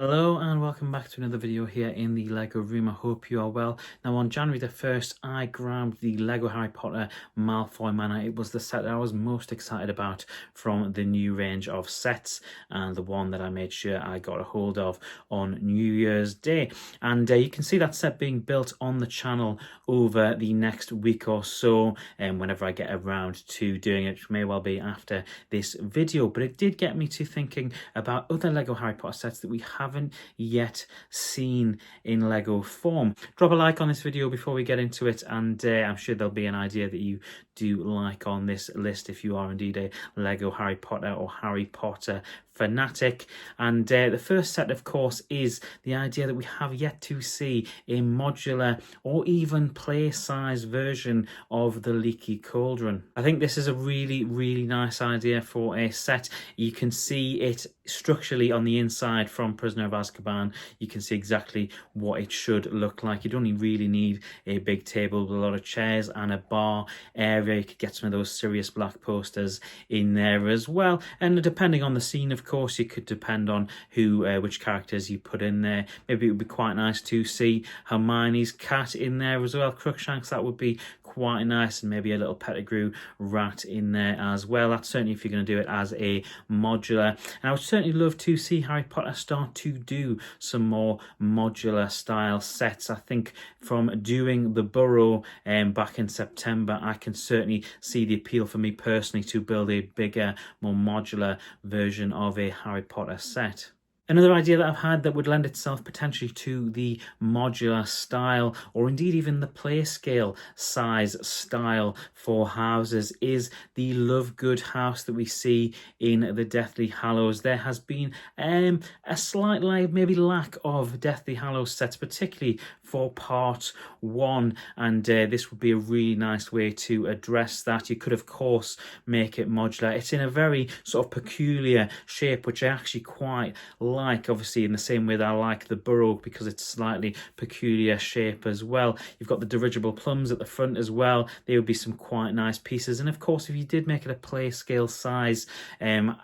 Hello and welcome back to another video here in the Lego room. I hope you are well. Now on January the 1st I grabbed the Lego Harry Potter Malfoy Manor. It was the set that I was most excited about from the new range of sets and the one that I made sure I got a hold of on New Year's Day. And you can see that set being built on the channel over the next week or so, and whenever I get around to doing it, which may well be after this video. But it did get me to thinking about other Lego Harry Potter sets that we haven't yet seen in Lego form. Drop a like on this video before we get into it, and I'm sure there'll be an idea that you do like on this list if you are indeed a Lego Harry Potter or Harry Potter fanatic. And the first set, of course, is the idea that we have yet to see a modular or even play size version of the Leaky Cauldron. I think this is a really nice idea for a set. You can see it structurally on the inside from Prisoner of Azkaban. You can see exactly what it should look like. You'd only really need a big table with a lot of chairs and a bar area. You could get some of those Sirius Black posters in there as well, and depending on the scene, of course, you could depend on which characters you put in there. Maybe it would be quite nice to see Hermione's cat in there as well, Crookshanks. That would be quite nice, and maybe a little Pettigrew rat in there as well. That's certainly if you're going to do it as a modular. And I would certainly love to see Harry Potter start to do some more modular style sets. I think from doing the Burrow back in September, I can certainly see the appeal for me personally to build a bigger, more modular version of a Harry Potter set. Another idea that I've had that would lend itself potentially to the modular style, or indeed even the play scale size style for houses, is the Lovegood House that we see in the Deathly Hallows. There has been a slight maybe lack of Deathly Hallows sets, particularly for part one, and this would be a really nice way to address that. You could, of course, make it modular. It's in a very sort of peculiar shape, which I actually quite like, obviously in the same way that I like the Burrow, because it's slightly peculiar shape as well. You've got the dirigible plums at the front as well. They would be some quite nice pieces. And of course, if you did make it a play scale size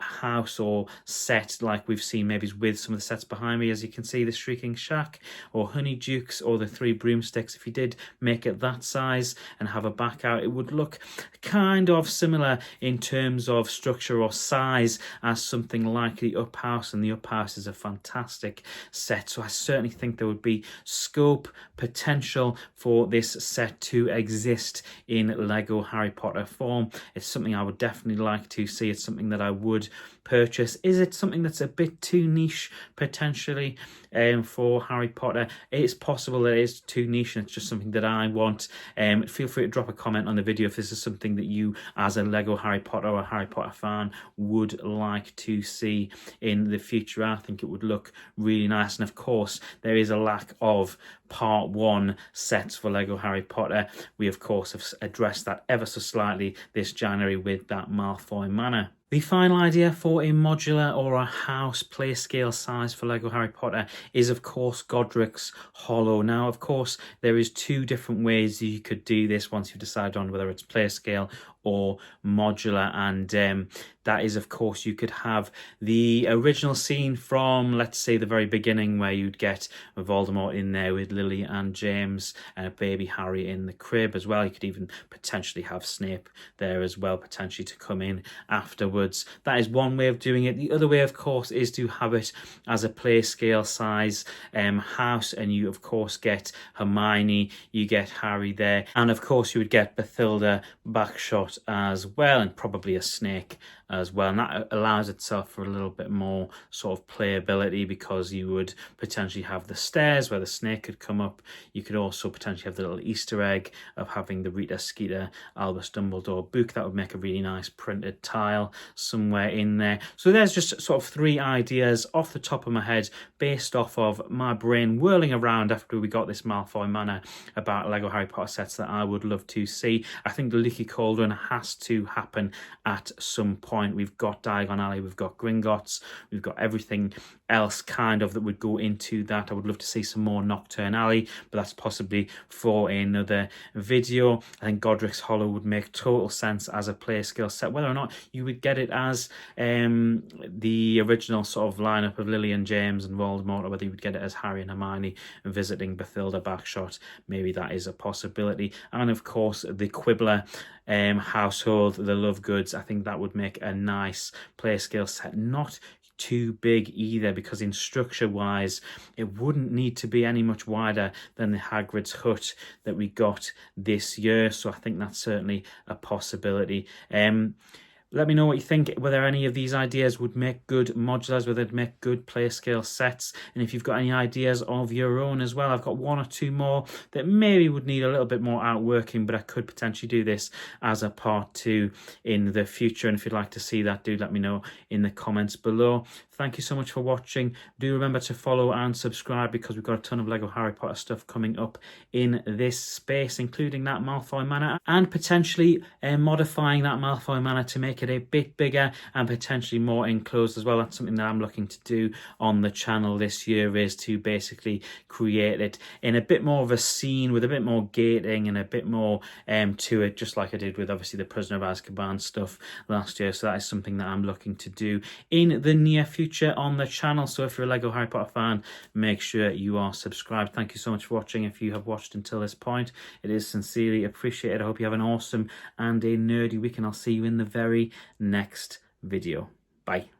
house or set, like we've seen maybe with some of the sets behind me, as you can see, the Shrieking Shack or Honeydukes or the Three Broomsticks, if you did make it that size and have a back out, it would look kind of similar in terms of structure or size as something like the Up House, and the Up House is a fantastic set. So I certainly think there would be scope, potential for this set to exist in Lego Harry Potter form. It's something I would definitely like to see. It's something that I would purchase. Is it something that's a bit too niche potentially for Harry Potter? It's possible that it is too niche and it's just something that I want. Feel free to drop a comment on the video if this is something that you as a Lego Harry Potter or a Harry Potter fan would like to see in the future. I think it would look really nice, and of course there is a lack of part one sets for Lego Harry Potter. We of course have addressed that ever so slightly this January with that Malfoy Manor. The final idea for a modular or a house play scale size for Lego Harry Potter is of course Gryffins Hollow. Now of course there is two different ways you could do this once you've decided on whether it's play scale or modular, and that is of course you could have the original scene from, let's say, the very beginning, where you'd get Voldemort in there with Lily and James and baby Harry in the crib as well. You could even potentially have Snape there as well, potentially to come in afterwards. That is one way of doing it. The other way of course is to have it as a play scale size house, and you of course get Hermione, you get Harry there, and of course you would get Bathilda backshot as well, and probably a snake as well, and that allows itself for a little bit more sort of playability, because you would potentially have the stairs where the snake could come up. You could also potentially have the little Easter egg of having the Rita Skeeter Albus Dumbledore book. That would make a really nice printed tile somewhere in there. So there's just sort of three ideas off the top of my head, based off of my brain whirling around after we got this Malfoy Manor, about Lego Harry Potter sets that I would love to see. I think the Leaky Cauldron has to happen at some point. We've got Diagon Alley, we've got Gringotts, we've got everything else kind of that would go into that. I would love to see some more Nocturne Alley, but that's possibly for another video. I think Godric's Hollow would make total sense as a play skill set. Whether or not you would get it as the original sort of lineup of Lily and James and Voldemort, or whether you would get it as Harry and Hermione visiting Bathilda Backshot, maybe that is a possibility. And of course the Quibbler household, the Lovegoods, I think that would make a nice play skill set. Not too big either, because in structure wise it wouldn't need to be any much wider than the Hagrid's hut that we got this year, so I think that's certainly a possibility. Let me know what you think, whether any of these ideas would make good modulars, whether they'd make good play scale sets, and if you've got any ideas of your own as well. I've got one or two more that maybe would need a little bit more outworking, but I could potentially do this as a part 2 in the future, and if you'd like to see that, do let me know in the comments below. Thank you so much for watching. Do remember to follow and subscribe, because we've got a ton of Lego Harry Potter stuff coming up in this space, including that Malfoy Manor, and potentially modifying that Malfoy Manor to make it a bit bigger and potentially more enclosed as well. That's something that I'm looking to do on the channel this year, is to basically create it in a bit more of a scene with a bit more gating and a bit more to it, just like I did with obviously the Prisoner of Azkaban stuff last year. So that is something that I'm looking to do in the near future on the channel. So if you're a Lego Harry Potter fan, make sure you are subscribed. Thank you so much for watching. If you have watched until this point, it is sincerely appreciated. I hope you have an awesome and a nerdy week, and I'll see you in the very next video. Bye.